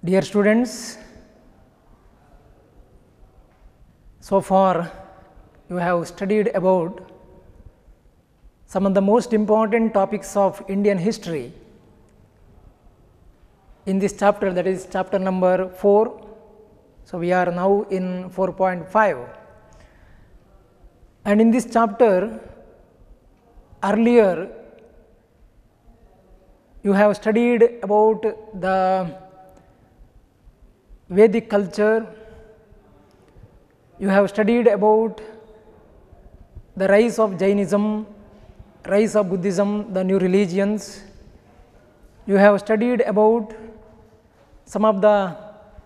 Dear students, so far you have studied about some of the most important topics of Indian history in this chapter, that is chapter number 4. So, we are now in 4.5, and in this chapter earlier you have studied about the Vedic culture, you have studied about the rise of Jainism, rise of Buddhism, the new religions. You have studied about some of the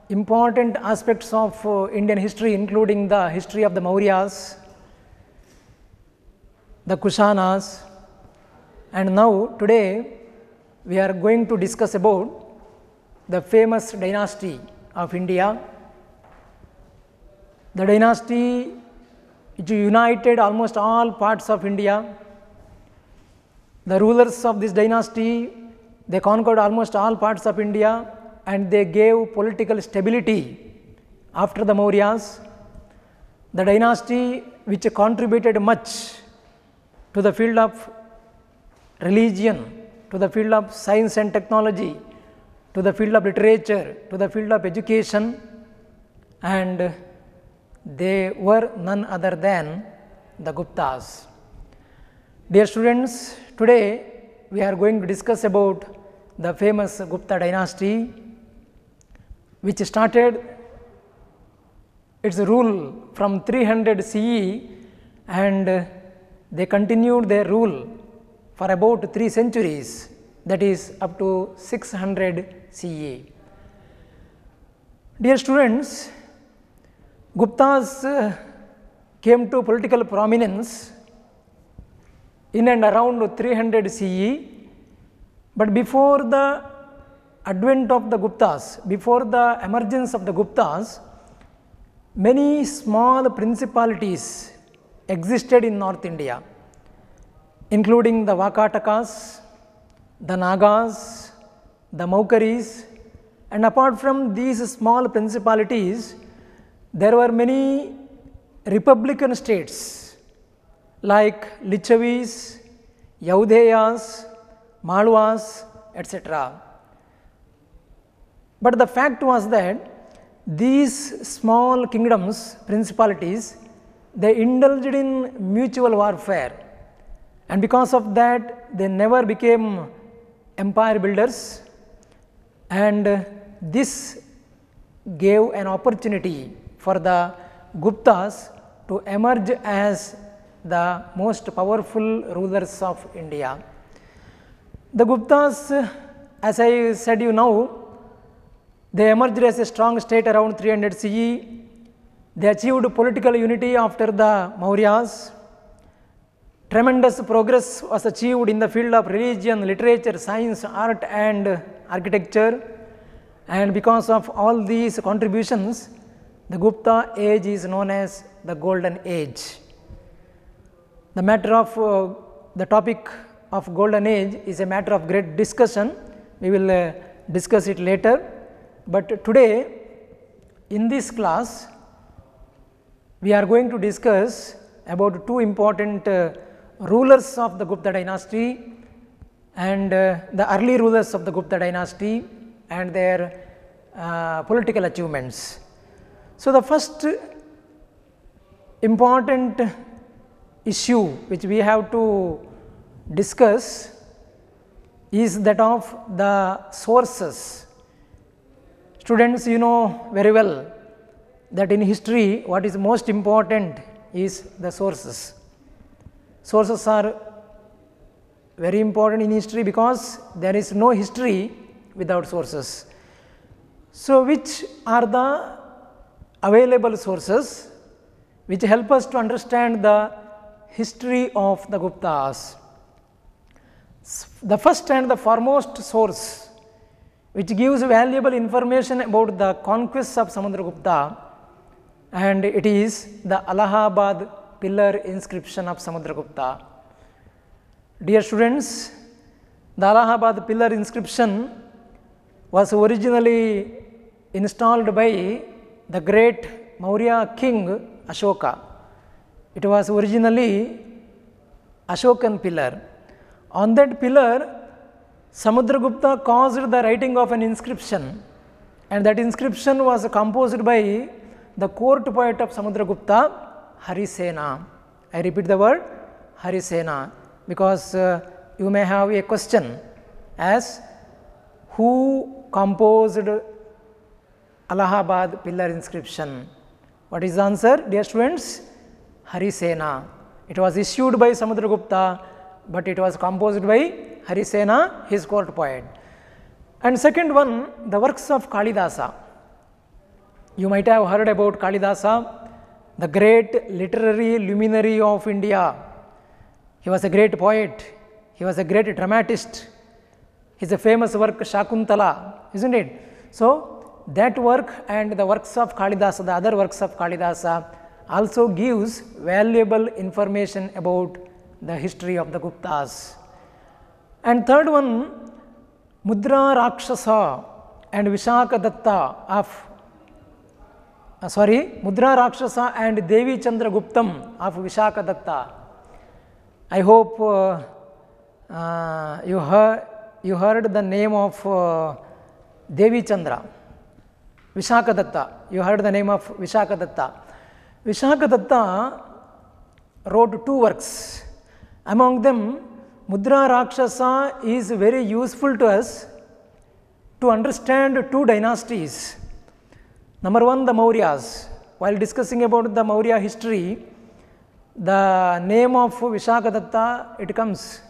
important aspects of Indian history, including the history of the Mauryas, the Kushanas, and now today we are going to discuss about the famous dynasty of India, the dynasty which united almost all parts of India. The rulers of this dynasty, they conquered almost all parts of India and they gave political stability after the Mauryas. The dynasty which contributed much to the field of religion, to the field of science and technology, to the field of literature, to the field of education, and they were none other than the Guptas. Dear students, today we are going to discuss about the famous Gupta dynasty, which started its rule from 300 CE and they continued their rule for about 3 centuries, that is up to 600 CE. Dear students, Guptas came to political prominence in and around 300 CE, but before the advent of the Guptas, before the emergence of the Guptas, many small principalities existed in North India, including the Vakatakas, the Nagas, the Maukaris, and apart from these small principalities, there were many republican states like Lichavis, Yaudheyas, Malwas, etc. But the fact was that these small kingdoms, principalities, they indulged in mutual warfare, and because of that they never became empire builders, and this gave an opportunity for the Guptas to emerge as the most powerful rulers of India. The Guptas, as I said you now, they emerged as a strong state around 300 CE. They achieved political unity after the Mauryas. Tremendous progress was achieved in the field of religion, literature, science, art and architecture, and because of all these contributions, the Gupta age is known as the Golden Age. The matter of the topic of Golden Age is a matter of great discussion. We will discuss it later, but today in this class we are going to discuss about 2 important rulers of the Gupta dynasty and the early rulers of the Gupta dynasty and their political achievements. So, the first important issue which we have to discuss is that of the sources. Students, you know very well that in history what is most important is the sources. Sources are very important in history because there is no history without sources. So, which are the available sources which help us to understand the history of the Guptas? The first and the foremost source which gives valuable information about the conquests of Samudragupta, and it is the Allahabad pillar inscription of Samudragupta. Dear students, the Allahabad pillar inscription was originally installed by the great Maurya king Ashoka. It was originally Ashokan pillar. On that pillar, Samudragupta caused the writing of an inscription, and that inscription was composed by the court poet of Samudragupta, Harisena. I repeat the word Harisena, because you may have a question as who composed Allahabad pillar inscription. What is the answer, dear students? Harisena. It was issued by Samudragupta, but it was composed by Harisena, his court poet. And second one, the works of Kalidasa. You might have heard about Kalidasa, the great literary luminary of India. He was a great poet, he was a great dramatist. His famous work Shakuntala, isn't it? So that work and the works of Kalidasa, the other works of Kalidasa also gives valuable information about the history of the Guptas. And third one, Mudra Rakshasa and Vishakadatta of Mudra Rakshasa and Devi Chandraguptam of Vishakadatta. I hope you heard the name of Devi Chandra, Vishakadatta. You heard the name of Vishakadatta. Vishakadatta wrote two works. Among them, Mudra Rakshasa is very useful to us to understand two dynasties. Number one, the Mauryas. While discussing about the Maurya history, the name of Vishakadatta, it comes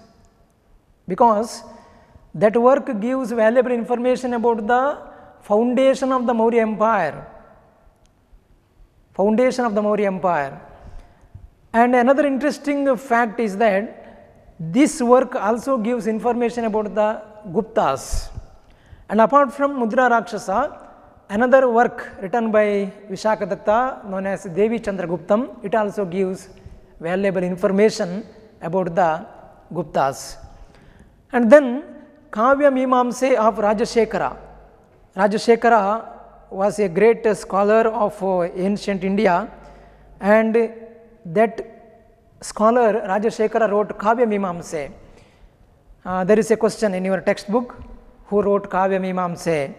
because that work gives valuable information about the foundation of the Maurya Empire. Foundation of the Maurya Empire. And another interesting fact is that this work also gives information about the Guptas. And apart from Mudra Rakshasa, another work written by Vishakadatta known as Devi Chandraguptam, it also gives valuable information about the Guptas. And then Kavya Mimamse of Rajashekara. Rajashekara was a great scholar of ancient India, and that scholar Rajashekara wrote Kavya Mimamse. There is a question in your textbook, who wrote Kavya Mimamse?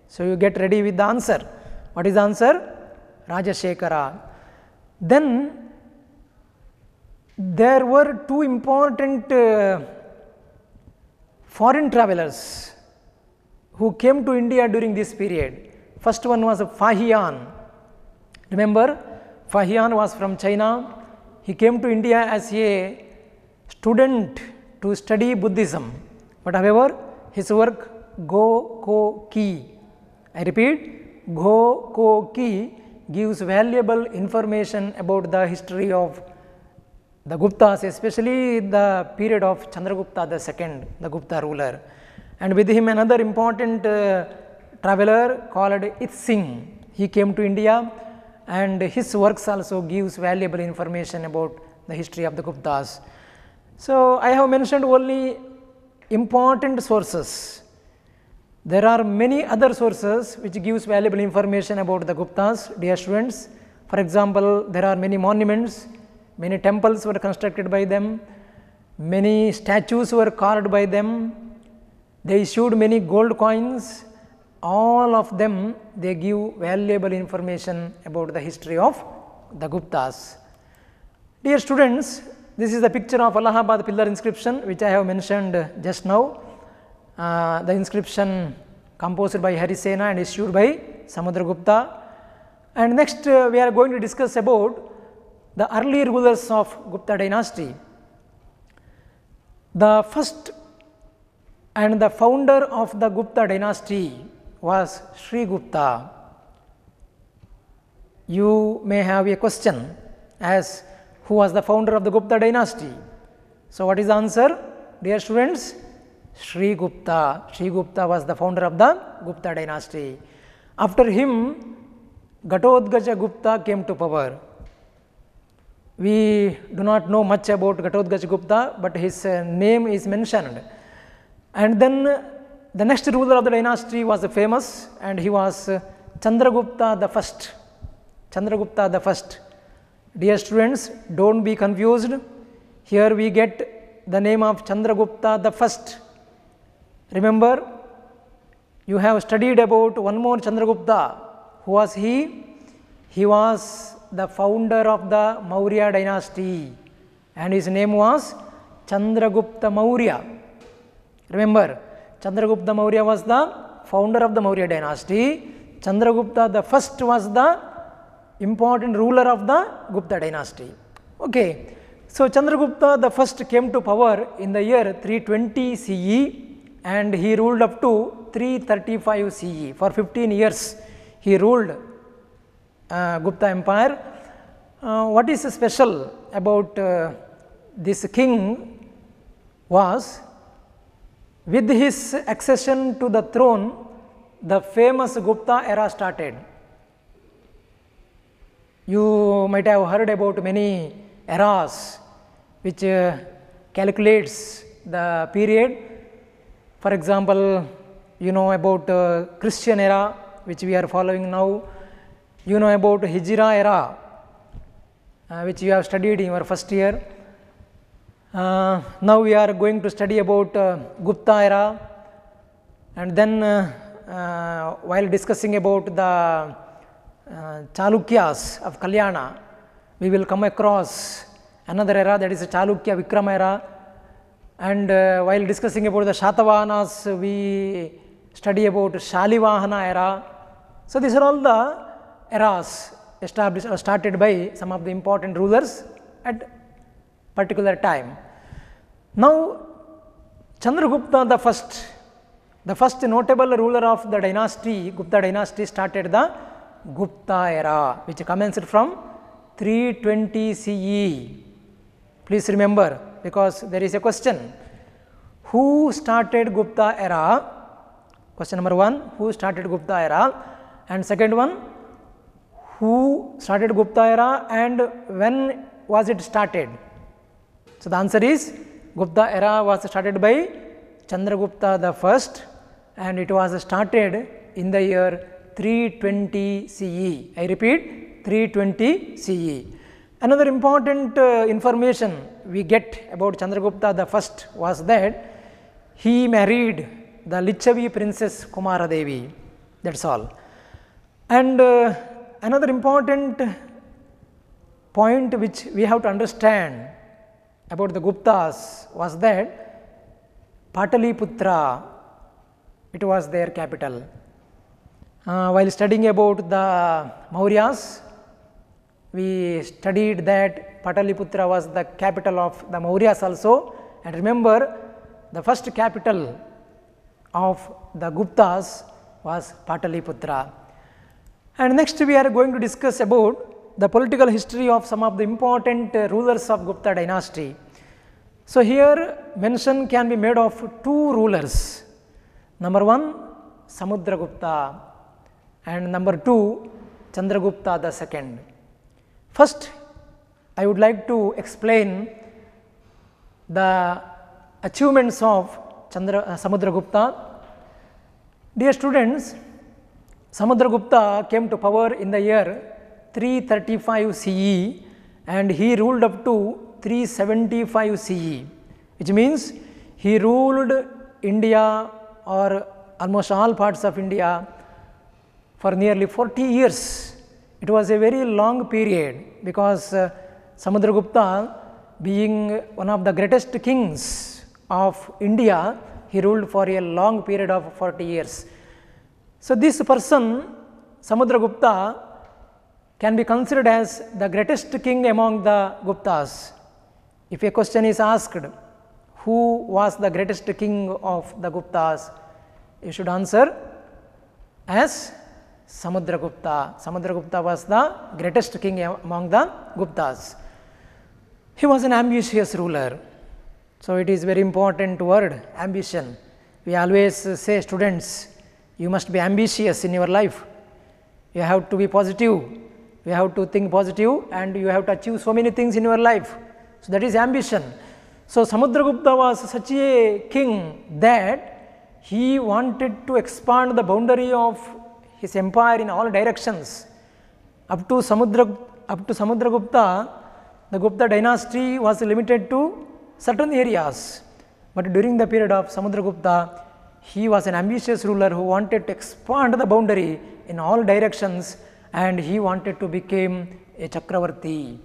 So you get ready with the answer. What is the answer? Rajashekara. Then there were two important foreign travelers who came to India during this period. First one was Fahian. Remember, Fahian was from China. He came to India as a student to study Buddhism. But however, his work Go Ko Ki, I repeat, Go Ko Ki gives valuable information about the history of the Guptas, especially the period of Chandragupta II, the Gupta ruler. And with him another important traveler called Itsing. He came to India, and his works also gives valuable information about the history of the Guptas. So I have mentioned only important sources. There are many other sources which gives valuable information about the Guptas, dear students. For example, there are many monuments, many temples were constructed by them, many statues were carved by them, they issued many gold coins. All of them, they give valuable information about the history of the Guptas. Dear students, this is the picture of Allahabad pillar inscription which I have mentioned just now. The inscription composed by Harisena and issued by Samudragupta. And next we are going to discuss about the early rulers of Gupta dynasty. The first and the founder of the Gupta dynasty was Sri Gupta. You may have a question as who was the founder of the Gupta dynasty. So what is the answer, dear students? Sri Gupta. Sri Gupta was the founder of the Gupta dynasty. After him, Ghatotkacha Gupta came to power. We do not know much about Ghatotkacha Gupta, but his name is mentioned. And then the next ruler of the dynasty was famous, and he was Chandragupta the first. Chandragupta the first. Dear students, don't be confused. Here we get the name of Chandragupta the first. Remember, you have studied about one more Chandragupta. Who was he? He was the founder of the Maurya dynasty and his name was Chandragupta Maurya. Remember, Chandragupta Maurya was the founder of the Maurya dynasty. Chandragupta the first was the important ruler of the Gupta dynasty. Okay. So, Chandragupta the first came to power in the year 320 CE and he ruled up to 335 CE. For 15 years he ruled Gupta Empire. What is special about this king was, with his accession to the throne, the famous Gupta era started. You might have heard about many eras which calculates the period. For example, you know about Christian era which we are following now. You know about Hijra era which you have studied in your first year. Now we are going to study about Gupta era, and then while discussing about the Chalukyas of Kalyana, we will come across another era, that is Chalukya Vikrama era, and while discussing about the Shatavahanas, we study about Shalivahana era. So these are all the eras established or started by some of the important rulers at particular time. Now Chandragupta the first notable ruler of the dynasty, Gupta dynasty, started the Gupta era which commenced from 320 CE. Please remember, because there is a question. Who started Gupta era? Question number 1, who started Gupta era? And second one, who started Gupta era and when was it started? So the answer is, Gupta era was started by Chandragupta the first and it was started in the year 320 CE. I repeat, 320 CE. Another important information we get about Chandragupta the first was that he married the Lichavi princess Kumara Devi. That's all. And another important point which we have to understand about the Guptas was that Pataliputra, it was their capital. While studying about the Mauryas, we studied that Pataliputra was the capital of the Mauryas also, and remember, the first capital of the Guptas was Pataliputra. And next we are going to discuss about the political history of some of the important rulers of Gupta dynasty. So here mention can be made of two rulers. Number 1, Samudragupta, and number 2, Chandragupta the second. First, I would like to explain the achievements of Samudragupta. Dear students, Samudragupta came to power in the year 335 CE and he ruled up to 375 CE, which means he ruled India or almost all parts of India for nearly 40 years. It was a very long period because Samudragupta, being one of the greatest kings of India, he ruled for a long period of 40 years. So this person, Samudragupta, can be considered as the greatest king among the Guptas. If a question is asked, who was the greatest king of the Guptas, you should answer as Samudragupta. Samudragupta was the greatest king among the Guptas. He was an ambitious ruler. So it is very important word, ambition. We always say, students, you must be ambitious in your life. You have to be positive. You have to think positive and you have to achieve so many things in your life. So that is ambition. So Samudragupta was such a king that he wanted to expand the boundary of his empire in all directions. Up to Samudragupta, the Gupta dynasty was limited to certain areas. But during the period of Samudragupta, he was an ambitious ruler who wanted to expand the boundary in all directions, and he wanted to become a Chakravarti.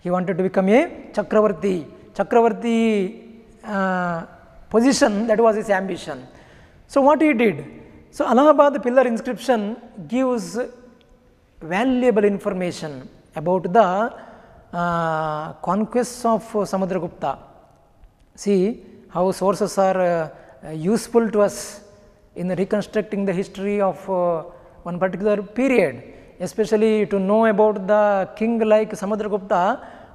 He wanted to become a Chakravarti. Chakravarti position, that was his ambition. So what he did? So Allahabad pillar inscription gives valuable information about the conquests of Samudragupta. See how sources are useful to us in reconstructing the history of one particular period, especially to know about the king like Samudragupta.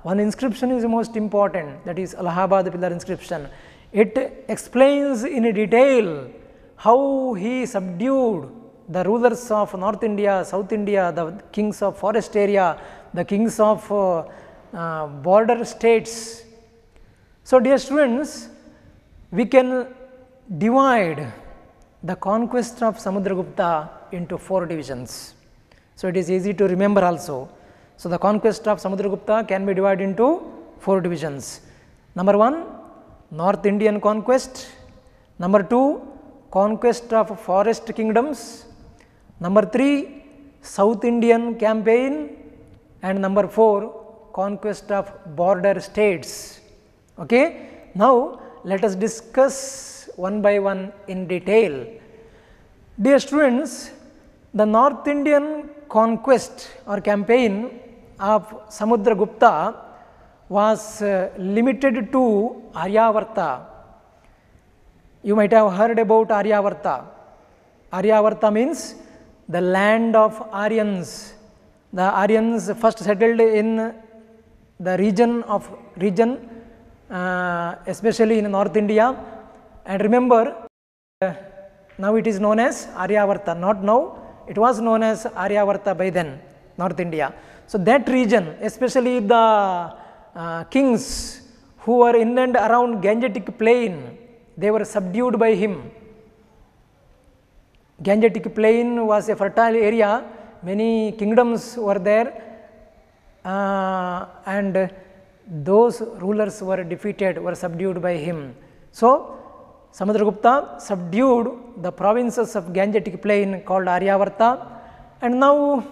One inscription is most important, that is Allahabad pillar inscription. It explains in detail how he subdued the rulers of North India, South India, the kings of forest area, the kings of border states. So dear students, we can divide the conquest of Samudragupta into 4 divisions. So it is easy to remember also. So the conquest of Samudragupta can be divided into 4 divisions. Number 1, North Indian conquest. Number 2, conquest of forest kingdoms. Number 3, South Indian campaign. And number 4, conquest of border states. Okay. Now let us discuss one by one in detail. Dear students, the North Indian conquest or campaign of Samudragupta was limited to Aryavarta. You might have heard about Aryavarta. Aryavarta means the land of Aryans. The Aryans first settled in the region, especially in North India. And remember, now it is known as Aryavarta. Not now, it was known as Aryavarta by then, North India. So that region, especially the kings who were in and around Gangetic plain, they were subdued by him. Gangetic plain was a fertile area, many kingdoms were there, and those rulers were defeated, were subdued by him. So Samudragupta subdued the provinces of Gangetic plain called Aryavarta, and now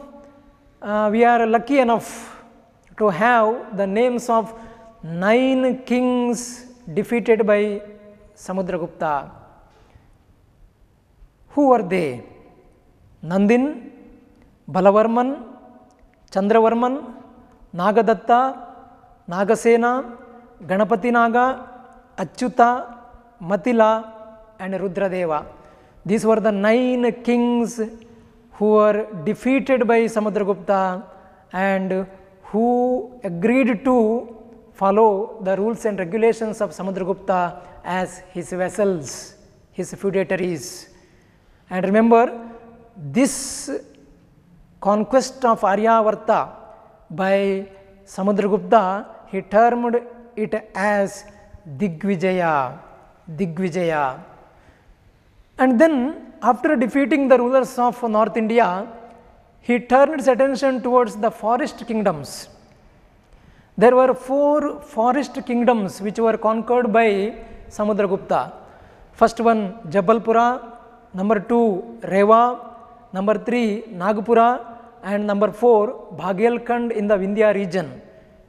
we are lucky enough to have the names of 9 kings defeated by Samudragupta. Who were they? Nandin, Balavarman, Chandravarman, Nagadatta, Nagasena, Ganapati Naga, Achyuta, Matila and Rudradeva. These were the 9 kings who were defeated by Samudragupta and who agreed to follow the rules and regulations of Samudragupta as his vassals, his feudatories. And remember, this conquest of Aryavarta by Samudragupta, he termed it as Digvijaya. Digvijaya. And then after defeating the rulers of North India, he turned his attention towards the forest kingdoms. There were 4 forest kingdoms which were conquered by Samudragupta. First one Jabalpura, number 2 Rewa, number 3 Nagpura, and number 4 Bhagelkhand in the Vindhya region.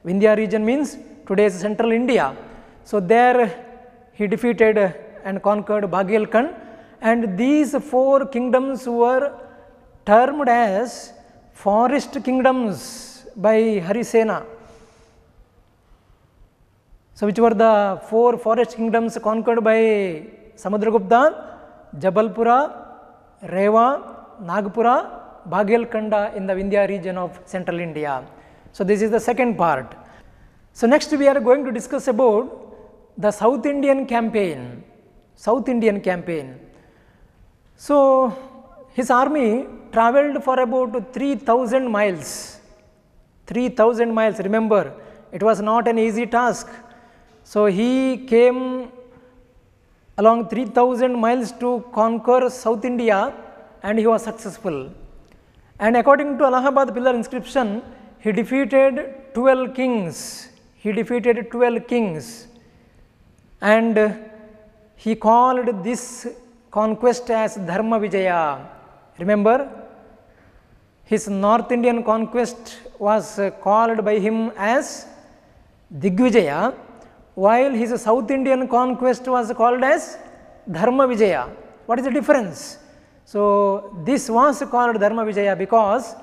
Vindhya region means today's central India. So there he defeated and conquered Bhagelkhand, and these 4 kingdoms were termed as forest kingdoms by Harisena. So which were the 4 forest kingdoms conquered by Samudragupta? Jabalpura, Rewa, Nagpura, Bhagelkhanda in the Vindhya region of central India. So this is the second part. So next we are going to discuss about the South Indian campaign. South Indian campaign. So his army travelled for about 3000 miles. 3000 miles, remember, it was not an easy task. So he came along 3000 miles to conquer South India, and he was successful. And according to Allahabad pillar inscription, he defeated 12 kings. He defeated 12 kings, and he called this conquest as Dharma Vijaya. Remember, his North Indian conquest was called by him as Digvijaya, while his South Indian conquest was called as Dharma Vijaya. What is the difference? So, this was called Dharma Vijaya because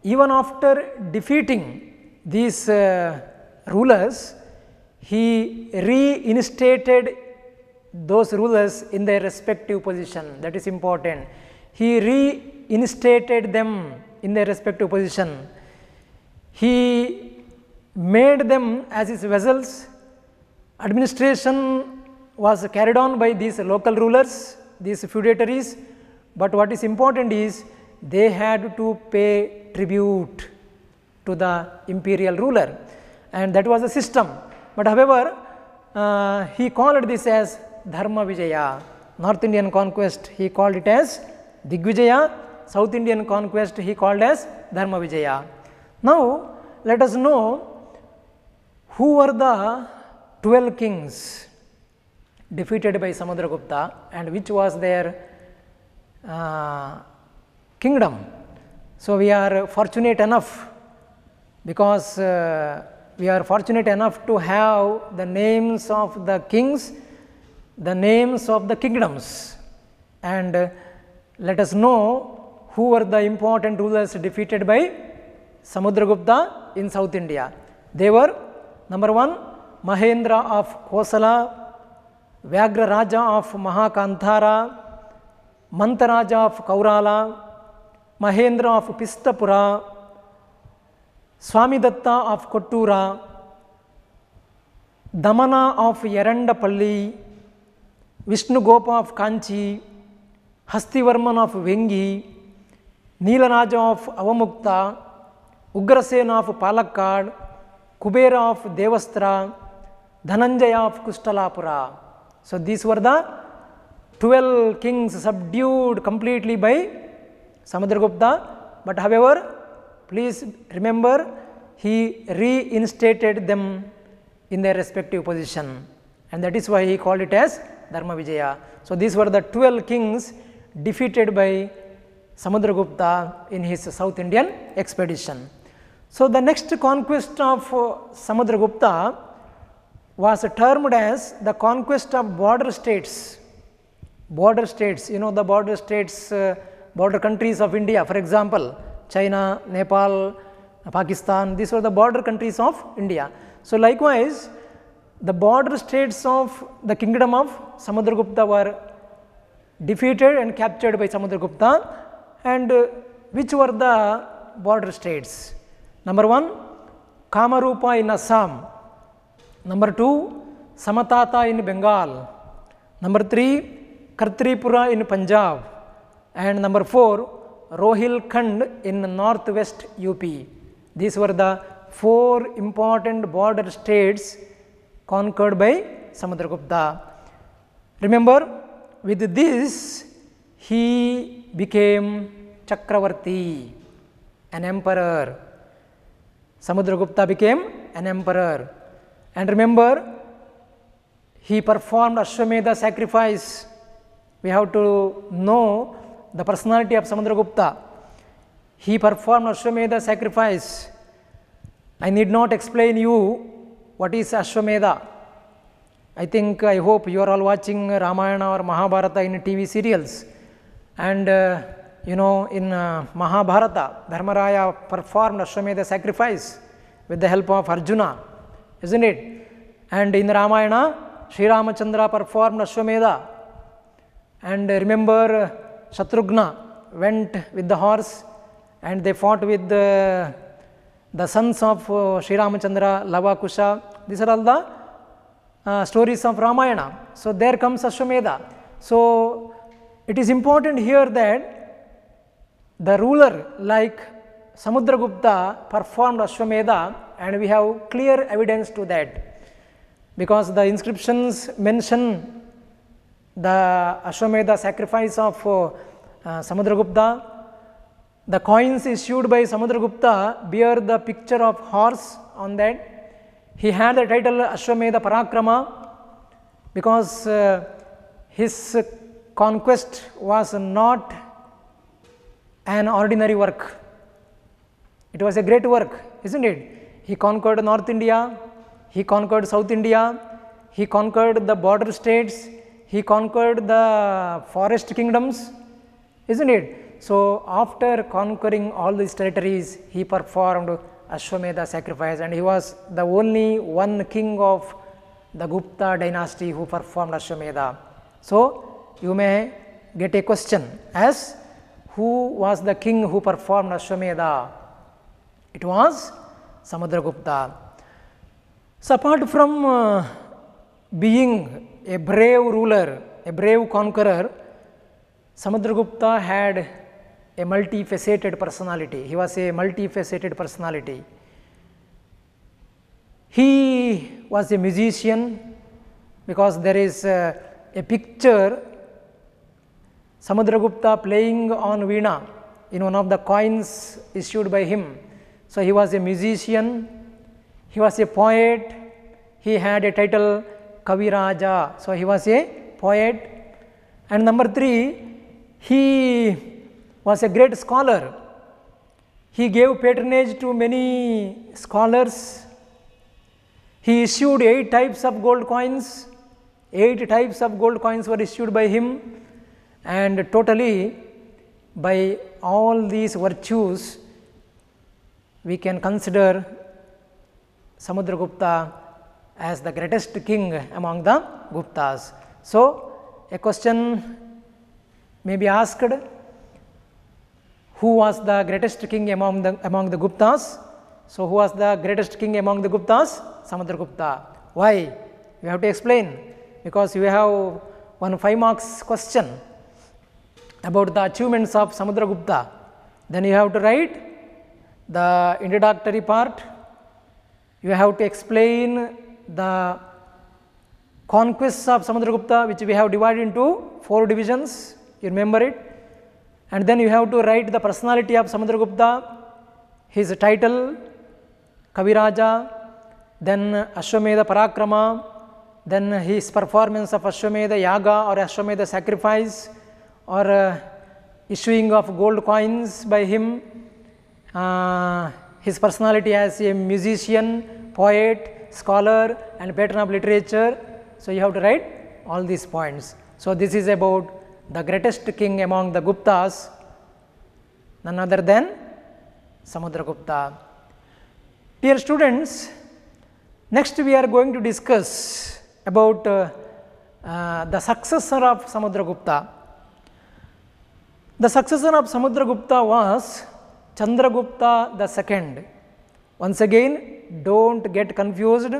even after defeating these rulers, he reinstated those rulers in their respective position. That is important. He reinstated them in their respective position. He made them as his vassals. Administration was carried on by these local rulers, these feudatories, but what is important is they had to pay tribute to the imperial ruler, and that was the system. But however, he called this as Dharma Vijaya. North Indian conquest, he called it as Digvijaya. South Indian conquest, he called as Dharma Vijaya. Now, let us know who were the 12 kings defeated by Samudragupta and which was their kingdom. So, we are fortunate enough because we are fortunate enough to have the names of the kings, the names of the kingdoms, and let us know who were the important rulers defeated by Samudragupta in South India. They were number 1, Mahendra of Kosala, Vyagra Raja of Mahakanthara, Mantaraja of Kaurala, Mahendra of Pistapura, Swamidatta of Kottura, Damana of Yerandapalli, Vishnugopa of Kanchi, Hastivarman of Vengi, Neelaraja of Avamukta, Ugrasena of Palakkad, Kubera of Devastra, Dhananjaya of Kustalapura. So, these were the 12 kings subdued completely by Samudragupta, but however, please remember, he reinstated them in their respective position, and that is why he called it as Dharma Vijaya. So, these were the 12 kings defeated by Samudragupta in his South Indian expedition. So, the next conquest of Samudragupta was termed as the conquest of border states. Border states, you know, the border states, border countries of India, for example, China, Nepal, Pakistan, these were the border countries of India. So, likewise, the border states of the kingdom of Samudragupta were defeated and captured by Samudragupta, and which were the border states? Number 1, Kamarupa in Assam. Number 2, Samatata in Bengal. Number 3, Kartripura in Punjab. And number 4, Rohilkhand in northwest UP. These were the 4 important border states conquered by Samudragupta. Remember, with this he became Chakravarti, an emperor. Samudragupta became an emperor. And remember, he performed Ashwamedha sacrifice. We have to know the personality of Samudragupta. He performed Ashwamedha sacrifice. I need not explain you what is Ashwamedha. I hope you are all watching Ramayana or Mahabharata in TV serials. And you know, in Mahabharata, Dharmaraya performed Ashwamedha sacrifice with the help of Arjuna, isn't it? And in Ramayana, Sri Ramachandra performed Ashwamedha. And remember, Shatrughna went with the horse and they fought with the sons of Sri Ramachandra, Lava, Kusha. These are all the stories of Ramayana. So, there comes Ashwamedha. So, it is important here that the ruler like Samudragupta performed Ashwamedha, and we have clear evidence to that, because the inscriptions mention the Ashwamedha sacrifice of Samudragupta. The coins issued by Samudragupta bear the picture of horse on that. He had the title Ashwamedha Parakrama because his conquest was not an ordinary work. It was a great work, isn't it? He conquered North India, he conquered South India, he conquered the border states, he conquered the forest kingdoms, isn't it? So, after conquering all these territories, he performed Ashwamedha sacrifice, and he was the only one king of the Gupta dynasty who performed Ashwamedha. So, you may get a question as who was the king who performed Ashwamedha? It was Samudragupta. So, apart from being a brave ruler, a brave conqueror, Samudragupta had a multifaceted personality. He was a multifaceted personality. He was a musician because there is a picture Samudragupta playing on veena in one of the coins issued by him. So, he was a musician, he was a poet, he had a title Kaviraja. So, he was a poet. And number 3, he was a great scholar. He gave patronage to many scholars. He issued 8 types of gold coins. 8 types of gold coins were issued by him, and totally by all these virtues we can consider Samudragupta as the greatest king among the Guptas. So, a question may be asked, who was the greatest king among the Guptas? So, who was the greatest king among the Guptas? Samudragupta. Why? We have to explain, because we have one 5 marks question about the achievements of Samudragupta. Then you have to write the introductory part, you have to explain the conquests of Samudragupta, which we have divided into 4 divisions, you remember it, and then you have to write the personality of Samudragupta, his title Kaviraja, then Ashwamedha Parakrama, then his performance of Ashwamedha Yaga or Ashwamedha sacrifice, or issuing of gold coins by him, his personality as a musician, poet, scholar and patron of literature. So, you have to write all these points. So, this is about the greatest king among the Guptas, none other than Samudragupta. Dear students, next we are going to discuss about the successor of Samudragupta. The successor of Samudragupta was Chandragupta II. Once again, do not get confused,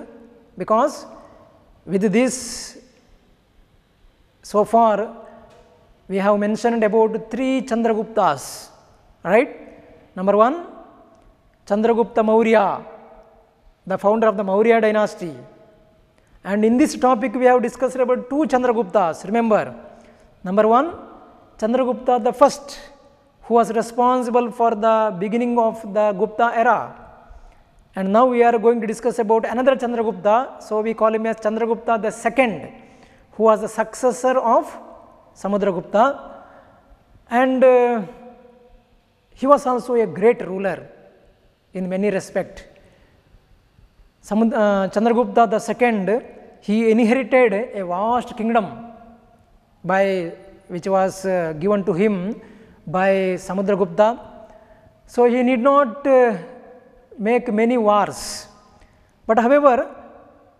because with this so far we have mentioned about 3 Chandraguptas, right. Number 1, Chandragupta Maurya, the founder of the Maurya dynasty, and in this topic we have discussed about 2 Chandraguptas, remember. Number 1, Chandragupta the first, who was responsible for the beginning of the Gupta era, and now we are going to discuss about another Chandragupta. So, we call him as Chandragupta the second, who was the successor of Samudragupta, and he was also a great ruler in many respects. Chandragupta the II, he inherited a vast kingdom which was given to him by Samudragupta. So, he need not make many wars, but however,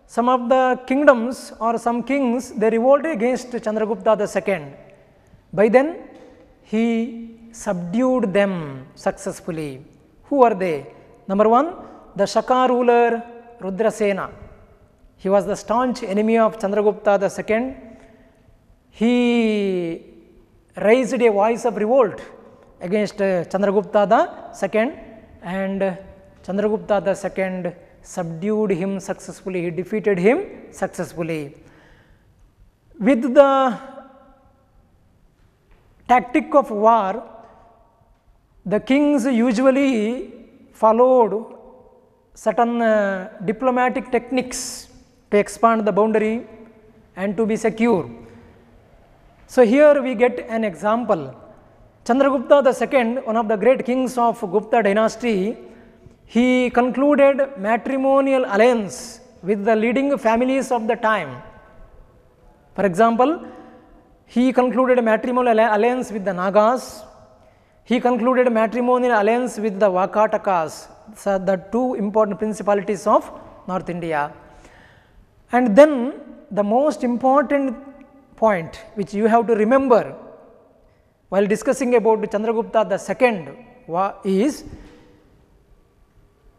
some of the kingdoms or some kings, they revolted against Chandragupta II. By then, he subdued them successfully. Who are they? Number 1, the Shaka ruler Rudrasena. He was the staunch enemy of Chandragupta II. He raised a voice of revolt against Chandragupta II, and Chandragupta II subdued him successfully, he defeated him successfully. With the tactic of war, the kings usually followed certain diplomatic techniques to expand the boundary and to be secure. So, here we get an example. Chandragupta II, one of the great kings of Gupta dynasty, he concluded matrimonial alliance with the leading families of the time. For example, he concluded a matrimonial alliance with the Nagas, he concluded a matrimonial alliance with the Vakatakas, so the two important principalities of North India. And then the most important point which you have to remember while discussing about Chandragupta II is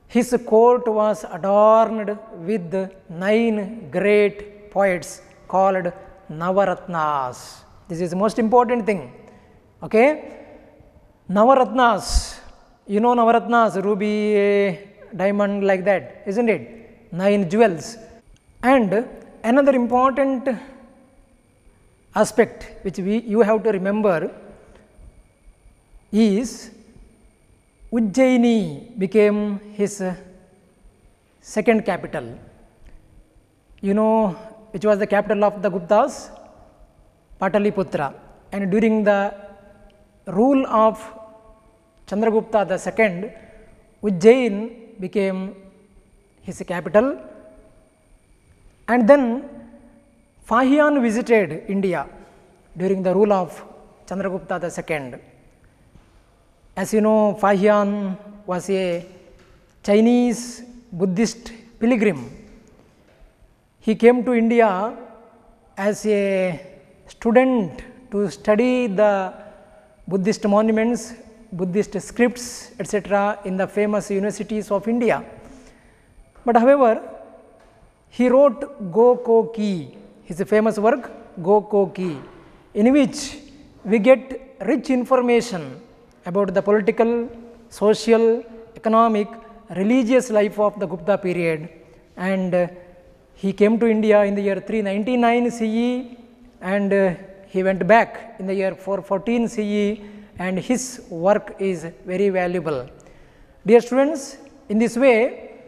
his court was adorned with 9 great poets called Navaratnas. This is the most important thing. Okay? Navaratnas, you know Navaratnas, ruby, diamond, like that, isn't it? 9 jewels. And another important aspect which you have to remember is Ujjaini became his second capital. You know which was the capital of the Guptas? Pataliputra. And during the rule of Chandragupta II, Ujjain became his capital. And then Fahian visited India during the rule of Chandragupta II. As you know, Fahian was a Chinese Buddhist pilgrim. He came to India as a student to study the Buddhist monuments, Buddhist scripts, etc. in the famous universities of India. But however, he wrote Go Ko Ki, his famous work Go Ko Ki, in which we get rich information about the political, social, economic, religious life of the Gupta period. And he came to India in the year 399 CE and he went back in the year 414 CE, and his work is very valuable. Dear students, in this way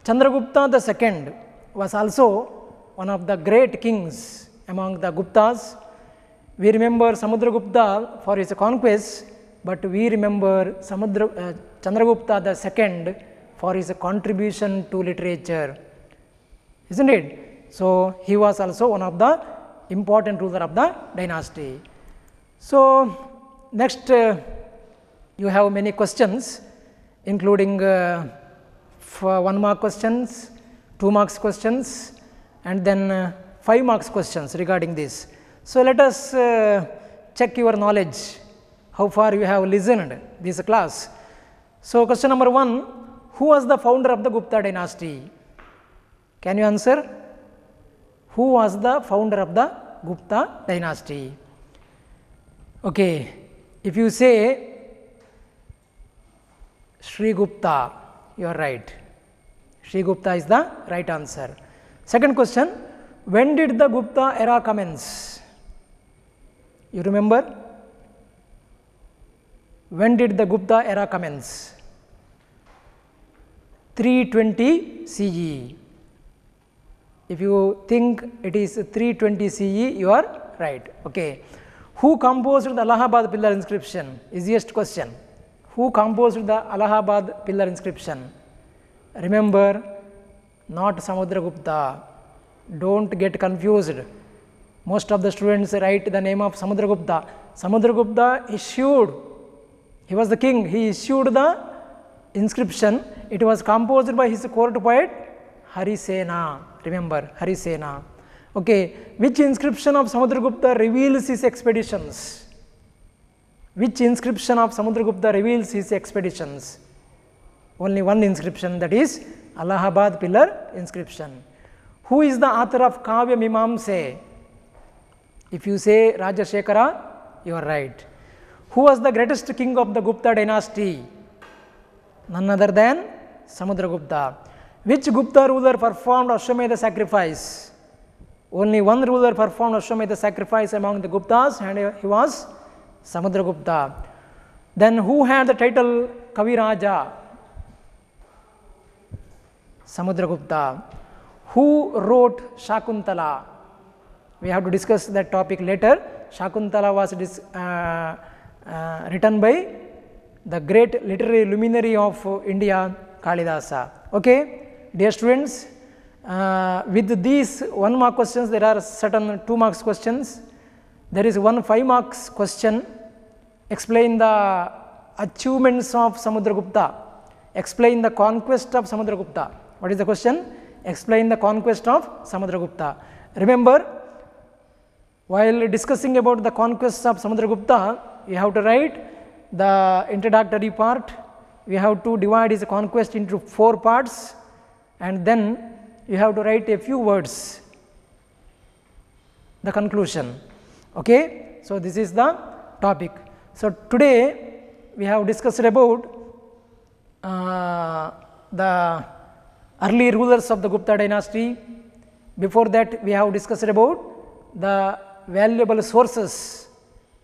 Chandragupta II was also one of the great kings among the Guptas. We remember Samudragupta for his conquests, but we remember Chandragupta II for his contribution to literature, isn't it? So, he was also one of the important ruler of the dynasty. So, next you have many questions, including 1 mark questions, 2 marks questions, and then 5 marks questions regarding this. So, let us check your knowledge, how far you have listened this class. So, question number 1, who was the founder of the Gupta dynasty? Can you answer? Who was the founder of the Gupta dynasty? Okay, if you say Sri Gupta, you are right. Sri Gupta is the right answer. Second question, when did the Gupta era commence? You remember? When did the Gupta era commence? 320 CE. If you think it is 320 CE, you are right. Okay. Who composed the Allahabad pillar inscription? Easiest question. Who composed the Allahabad pillar inscription? Remember, not Samudragupta. Don't get confused. Most of the students write the name of Samudragupta. Samudragupta issued, he was the king, he issued the inscription. It was composed by his court poet Harisena. Remember, Harisena. Okay, which inscription of Samudragupta reveals his expeditions? Which inscription of Samudragupta reveals his expeditions? Only one inscription, that is Allahabad pillar inscription. Who is the author of Kavya Mimamse? If you say Rajashekara, you are right. Who was the greatest king of the Gupta dynasty? None other than Samudragupta. Which Gupta ruler performed Ashwamedha sacrifice? Only one ruler performed Ashwamedha sacrifice among the Guptas, and he was Samudragupta. Then who had the title Kaviraja? Samudragupta. Who wrote Shakuntala? We have to discuss that topic later. Shakuntala was written by the great literary luminary of India, Kalidasa. Okay, dear students, with these 1 mark questions, there are certain 2 marks questions. There is one 5 marks question. Explain the achievements of Samudragupta. Explain the conquest of Samudragupta. What is the question? Explain the conquest of Samudragupta. Remember, while discussing about the conquest of Samudragupta, you have to write the introductory part. We have to divide his conquest into 4 parts, and then you have to write a few words, the conclusion. Okay? So, this is the topic. So, today we have discussed about the early rulers of the Gupta dynasty. Before that, we have discussed about the valuable sources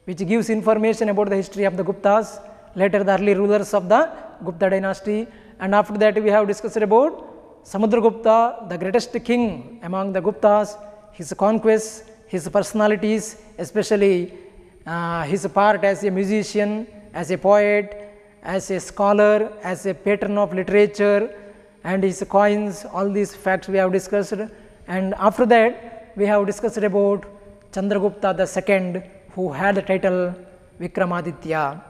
which gives information about the history of the Guptas, later the early rulers of the Gupta dynasty, and after that we have discussed about Samudragupta, the greatest king among the Guptas, his conquests, his personalities, especially his part as a musician, as a poet, as a scholar, as a patron of literature, and his coins. All these facts we have discussed, and after that we have discussed about Chandragupta II, who had the title Vikramaditya,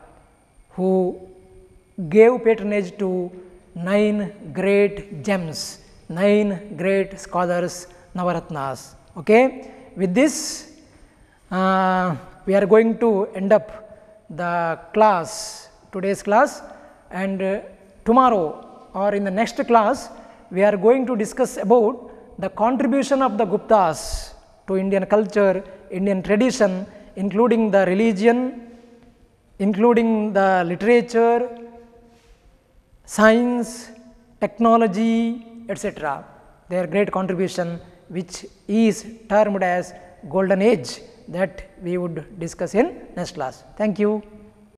who gave patronage to 9 great gems, 9 great scholars, Navaratnas. Okay? With this, we are going to end up the class, today's class, and tomorrow or in the next class, we are going to discuss about the contribution of the Guptas to Indian culture, Indian tradition, including the religion, including the literature, science, technology, etc. Their great contribution, which is termed as golden age, that we would discuss in next class. Thank you.